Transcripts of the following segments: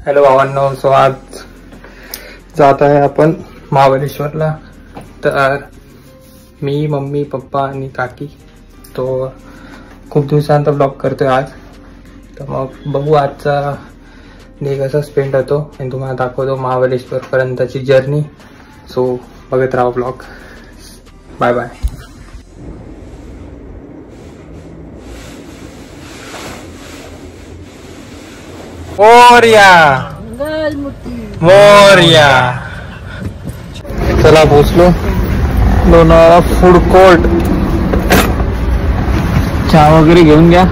Hello भावांनो, so आज जात आहे आपण महाबळेश्वरला. तर मी, मम्मी, पप्पा आणि काकी. तो खूप दिवसानंतर ब्लॉग करतोय आज. तर मग बघू आजचा डे कसा स्पेंड होतो आणि तुम्हाला दाखवतो महाबळेश्वर पर्यंतची जर्नी. सो बघत राहा ब्लॉग. Bye bye. मोरया मोरया. चला पोचलो लोणावळा फूड कोर्ट. चहा वगैरे घेऊन घ्या.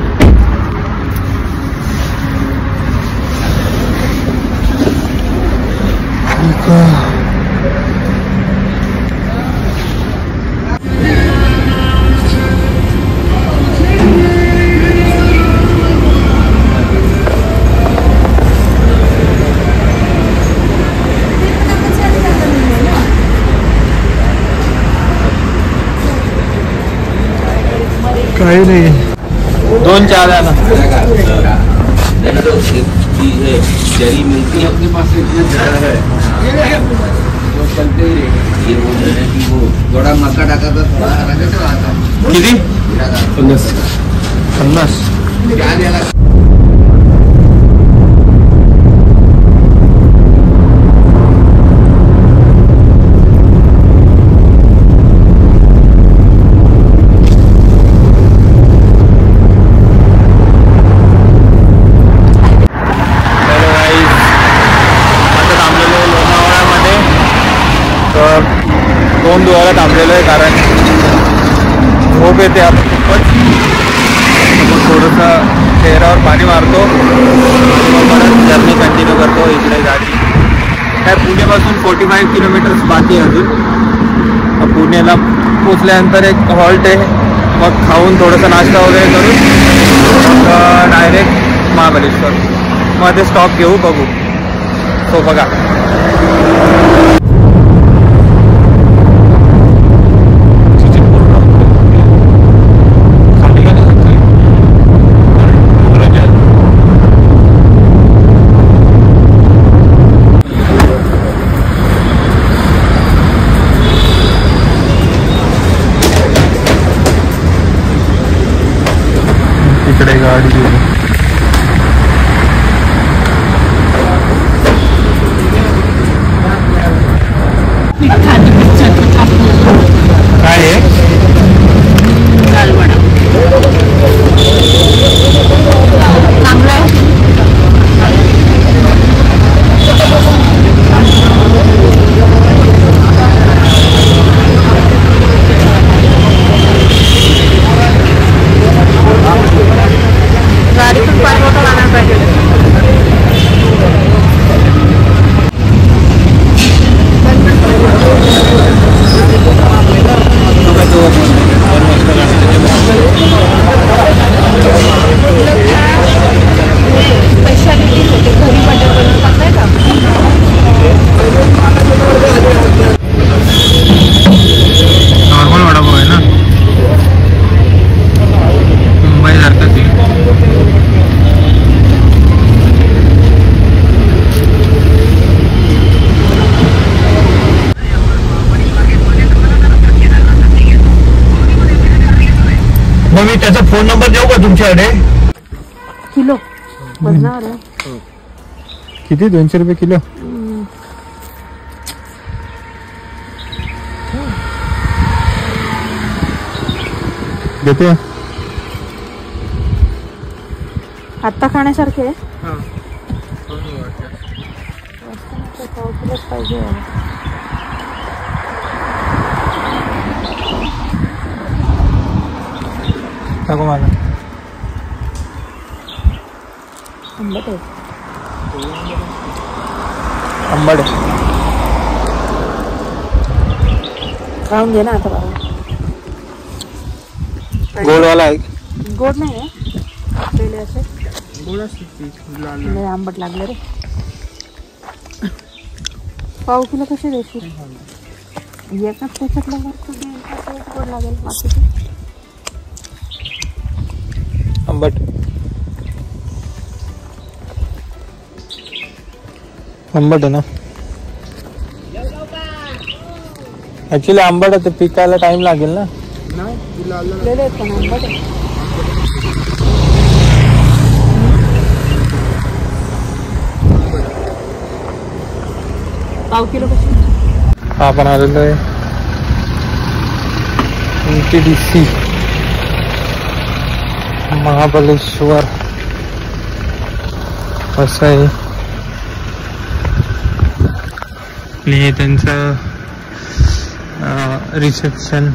काही नाही, 2 चहा द्या ना. जरी मिलती है अपने पास इतना ज़्यादा है वो चलते ही रहेगा. ये बोल रहे हैं कि वो थोड़ा मक्का डाका था, थोड़ा हरा के चला आता. किती? 50. क्या देगा? दोन दिवसाला थांबलेलो आहे कारण झोप येते आपण खूपच. मग थोडंसं चेहऱ्यावर पाणी मारतो, परत जर्नी कंटिन्यू करतो. इकडे गाडी काय पुण्यापासून 45 किलोमीटर्स बाकी आहे अजून. पुण्याला पोचल्यानंतर एक हॉल्ट आहे, मग खाऊन थोडंसं नाश्ता वगैरे करून डायरेक्ट महाबळेश्वर. मध्ये स्टॉप घेऊ, बघू. तो बघा इकडे गाडी काय आहे? मग मी त्याचा फोन नंबर देऊ का तुमच्याकडे? किलो बदनार आहे. किती? 200 रुपये किलो. देते आत्ता खाण्यासारखे पाहिजे. टाको मला. आंबट आहे. आंबट आहे. राहून घे ना आता बाबा. गोडवाला आहे. गोड नाही आहे असे. गोड असते. आंबट लागले रे. पाव किलो कसे देशील? एकाच त्याच्यातलं गोड लागेल. बाकी आंबट. आंबट आहे ना ऍक्च्युली आंबट आहे ते पिकायला टाइम लागेल ना पाव किलो कशी आपण आलेलो आहे MTDC महाबळेश्वर असं आहे आणि त्यांचं रिसेप्शन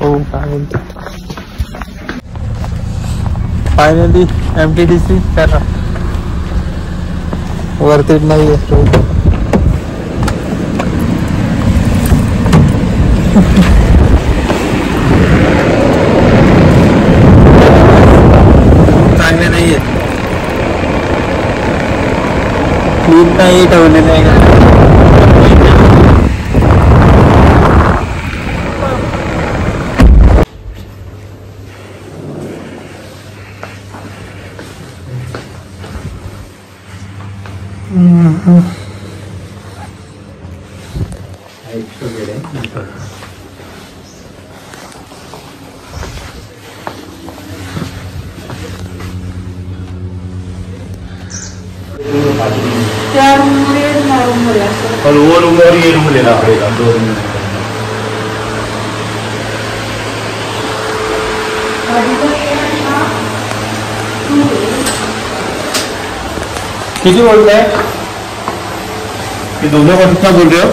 हो काय बोलतात फायनली MTDC करा वरती नाही असतो चांगले नाहीये क्लीन नाही ठेवलेले आहे त्या रूममध्ये असं और वो रूम और ये रूम लेना पड़ेगा 2 रूम किती बोल रहे हैं ये दोनों का कितना बोल रहे हो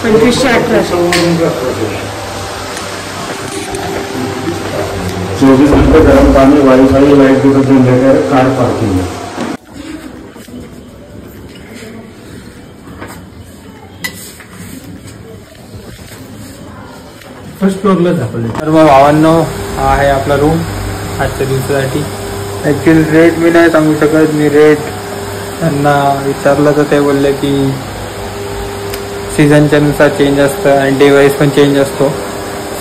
2518 24 घंटे गर्म पानी वाईफाई लाइट भी सब लेकर कार पार्किंग है फर्स्ट फ्लोअरला आपण तर मग भावांनो हा आहे आपला रूम आजच्या दिवसासाठी ॲक्च्युली रेट मी नाही सांगू शकत मी रेट त्यांना विचारलं तर ते बोलले की सीझनच्या नुसार चेंज असतं आणि डे वाईज पण चेंज असतो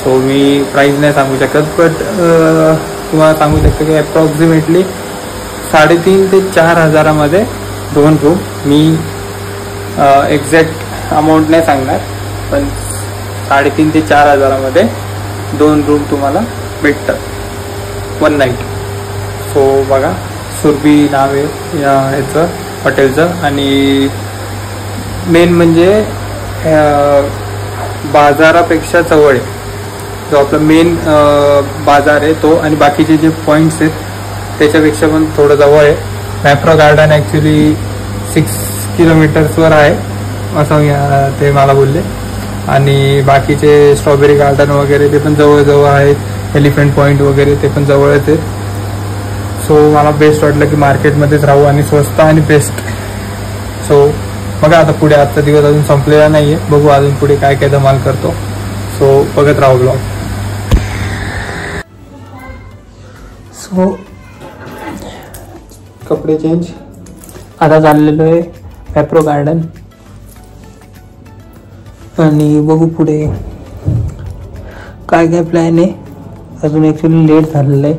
सो मी प्राईस नाही सांगू शकत बट तुम्हाला सांगू शकतो की अप्रॉक्सिमेटली 3,500 ते 4,000मध्ये 2 रूम मी एक्झॅक्ट अमाऊंट नाही सांगणार पण 3,500 ते 4,000मध्ये 2 रूम तुम्हाला भेटतात 1 नाईट सो बघा सुरभी नाव आहे ह्याचं हॉटेलचं आणि मेन म्हणजे बाजारापेक्षा जवळ आहे जो आपला मेन बाजार आहे तो आणि बाकीचे जे पॉईंट्स आहेत त्याच्यापेक्षा पण थोडं जवळ आहे मॅप्रो गार्डन ॲक्च्युली 6 किलोमीटर्सवर आहे असं ते मला बोलले आणि बाकीचे स्ट्रॉबेरी गार्डन वगैरे ते पण जवळजवळ आहेत एलिफंट पॉईंट वगैरे ते पण जवळच आहेत सो मला बेस्ट वाटलं की मार्केटमध्येच राहू आणि स्वस्त आणि बेस्ट सो बघा आता पुढे आजचा दिवस अजून संपलेला नाही आहे बघू अजून पुढे काय काय धमाल करतो सो बघत राहू ब्लॉग सो कपडे चेंज आता चाललेलो आहे मॅप्रो गार्डन आणि बघू पुढे काय काय प्लॅन आहे अजून ॲक्च्युली लेट झालेलं आहे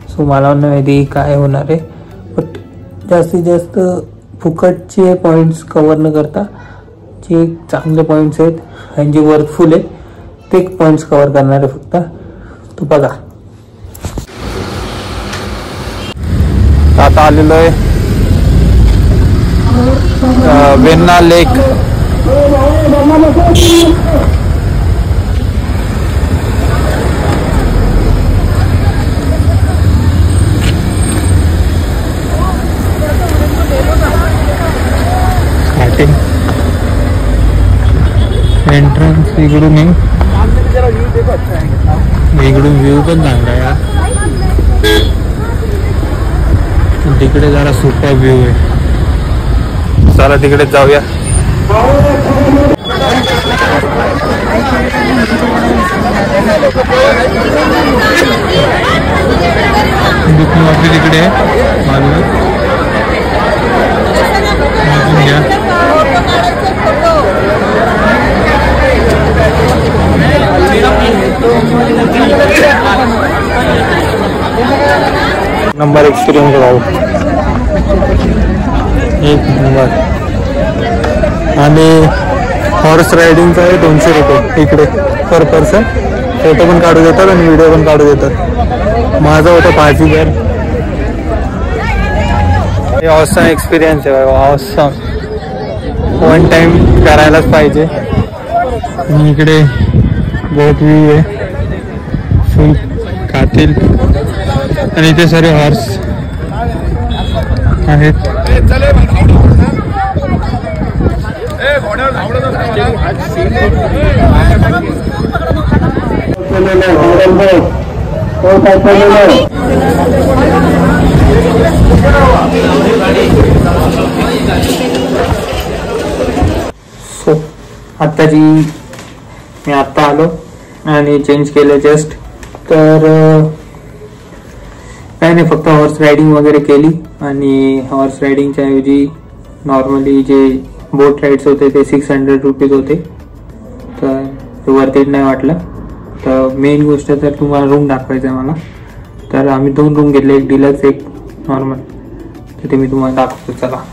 सो मला नाही माहिती काय होणार आहे बट जास्तीत जास्त फुकटचे पॉईंट्स कवर न करता जे चांगले पॉईंट्स आहेत आणि जे वर्थफुल आहे ते पॉईंट्स कवर करणार आहे फक्त तो बघा आता आलेलो आहे वेन्ना लेक एंट्रन्स इकडून इकडून व्ह्यू पण चांगला आहे यार तिकडे जरा सुपर व्ह्यू आहे चला तिकडे जाऊया बुकिंग ऑफिस इकडे आहे घ्या नंबर एक्सपिरियन्स भाऊ, एक नंबर. आणि हॉर्स रायडिंगचा आहे 200 रुपये इकडे पर पर्सन. फोटो पण काढू देतात आणि व्हिडिओ पण काढू देतात. माझा होता 5000. हे ऑसम एक्सपिरियन्स आहे बाबा, ऑसम. वन टाइम करायलाच पाहिजे. आणि इकडे बोट व्ह्यू आहे, फुल खातील. आणि इथे सारे हॉर्स आहेत. सो आत्ताची मी आत्ता आलो आणि चेंज केलं जस्ट. तर काही नाही, फक्त हॉर्स रायडिंग वगैरे केली. आणि हॉर्स रायडिंगच्या ऐवजी नॉर्मली जे बोट राईड्स होते ते 600 रुपीज होते. तर ते वर्थ इट नाही वाटलं. तर मेन गोष्ट तर तुम्हाला रूम दाखवायचं आहे मला. तर आम्ही 2 रूम घेतले, एक डिलक्स एक नॉर्मल. तर ते मी तुम्हाला दाखवतो, चला.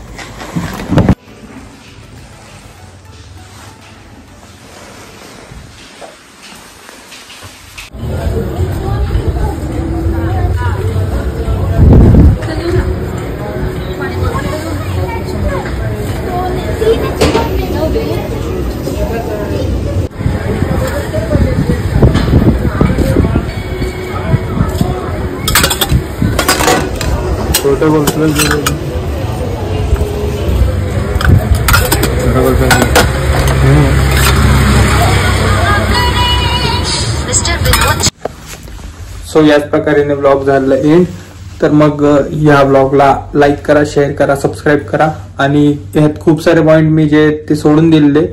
सो याच प्रकारे ब्लॉग झालेला एंड. तर मग या ब्लॉगला लाईक करा, शेअर करा, सबस्क्राईब करा. आणि ह्यात खूप सारे पॉइंट मी जे ते सोडून दिलेले,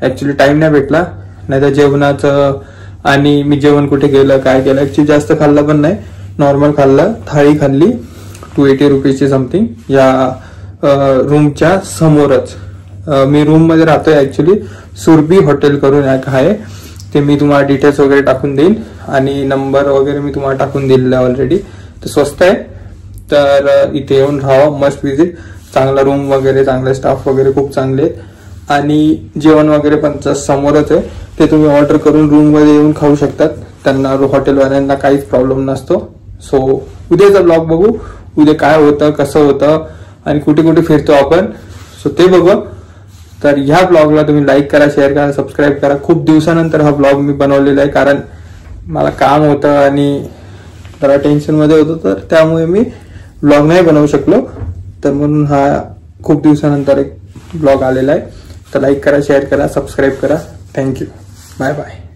ऍक्च्युली टाइम नाही भेटला. नाही तर जेवणाचं आणि मी जेवण कुठे गेलं काय केलं, ऍक्च्युली जास्त खाल्लं पण नाही, नॉर्मल खाल्लं. थाळी खाल्ली 280 रुपीजची समथिंग, या रूमच्या समोरच. मी रूम मध्ये राहतोय ऍक्च्युली, सुरभी हॉटेल करून एक आहे. ते मी तुम्हाला डिटेल्स वगैरे टाकून देईन आणि नंबर वगैरे मी तुम्हाला टाकून दिलेला आहे ऑलरेडी. तर स्वस्त आहे. तर इथे येऊन राहावं, मस्ट विजिट. चांगला रूम वगैरे, चांगले स्टाफ वगैरे खूप चांगले आहेत. आणि जेवण वगैरे पण समोरच आहे. ते तुम्ही ऑर्डर करून रूम मध्ये येऊन खाऊ शकतात. त्यांना हॉटेलवाल्यांना काहीच प्रॉब्लेम नसतो. सो उद्याचा ब्लॉग बघू, उद्या काय होतं, कसं होतं आणि कुठे कुठे फिरतो आपण, सो ते बघू. तर ह्या ब्लॉगला तुम्ही लाईक करा, शेअर करा, सबस्क्राईब करा. खूप दिवसानंतर हा ब्लॉग मी बनवलेला आहे, कारण मला काम होतं आणि जरा टेन्शन मध्ये होतो. तर त्यामुळे मी ब्लॉग नाही बनवू शकलो. तर म्हणून हा खूप दिवसानंतर एक ब्लॉग आलेला आहे. तर लाईक करा, शेअर करा, सबस्क्राईब करा. थँक्यू. Bye bye.